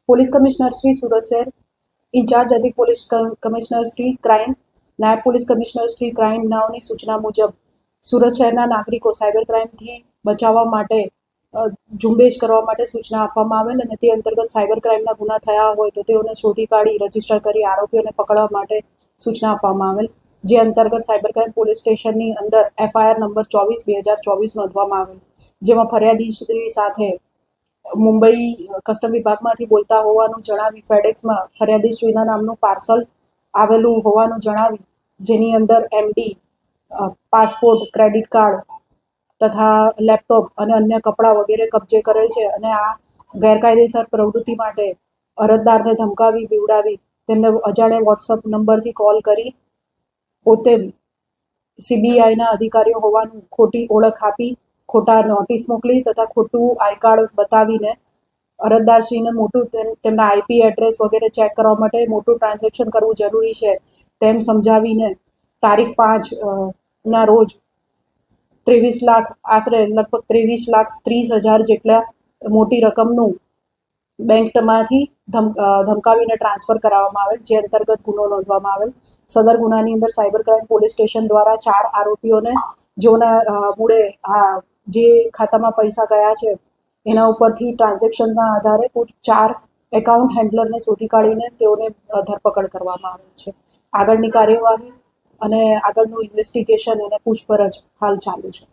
Police commissioner Shri Surat શહેર, in charge અધિક police commissioner Shri crime, નાયબ પોલીસ કમિશનર શ્રી ક્રાઇમ નાઓની સૂચના મુજબ સુરત શહેરના નાગરિકો સાયબર ક્રાઇમથી બચાવવા માટે ઝુંબેશ કરવા માટે સૂચના આપવામાં આવેલ અને તે અંતર્ગત સાયબર ક્રાઇમના ગુના થયા હોય તો તેઓને શોધી કાઢી રજીસ્ટર કરી આરોપીઓને પકડવા માટે સૂચના આપવામાં આવેલ, જે અંતર્ગત સાયબર ક્રાઇમ પોલીસ સ્ટેશનની અંદર FIR નંબર 24/2024 નોંધવામાં આવેલ, જેમાં ફરિયાદી સાથે મુંબઈ કસ્ટમ વિભાગમાંથી બોલતા હોવાનું જણાવી ફેડેક્સમાં ફરિયાદીશ્રીના નામનું પાર્સલ આવેલું હોવાનું જણાવી જેની અંદર MD, પાસપોર્ટ, ક્રેડિટ કાર્ડ તથા લેપટોપ અને અન્ય કપડાં વગેરે કબજે કરેલ છે અને આ ગેરકાયદેસર પ્રવૃત્તિ માટે અરજદારને ધમકાવી બીવડાવી તેમને અજાણ્યા WhatsApp નંબરથી કોલ કરી પોતે CBIના અધિકારીઓ હોવાનું ખોટી ઓળખ આપી ખોટા નોટિસ મોકલી તથા ખોટું આઈ કાર્ડ બતાવીને અરજદારશ્રીને મોટું તેમના IP એડ્રેસ વગેરે ચેક કરવા માટે મોટું ટ્રાન્ઝેક્શન કરવું જરૂરી છે તેમ સમજાવીને તારીખ 5 ના રોજ 23 લાખ આશરે લગભગ 23,30,000 જેટલા મોટી રકમનું બેંકમાંથી ધમકાવીને ટ્રાન્સફર કરાવવામાં આવેલ, જે અંતર્ગત ગુનો નોંધવામાં આવેલ. સદર ગુનાની અંદર સાયબર ક્રાઇમ પોલીસ સ્ટેશન દ્વારા 4 આરોપીઓને જેઓના મૂળે જે ખાતામાં પૈસા ગયા છે એના ઉપરથી ટ્રાન્ઝેક્શનના આધારે કુલ 4 એકાઉન્ટ હેન્ડલરને શોધી કાઢીને તેઓને ધરપકડ કરવામાં આવેલ છે. આગળની કાર્યવાહી અને આગળનું ઇન્વેસ્ટિગેશન અને પૂછપરછ હાલ ચાલુ છે.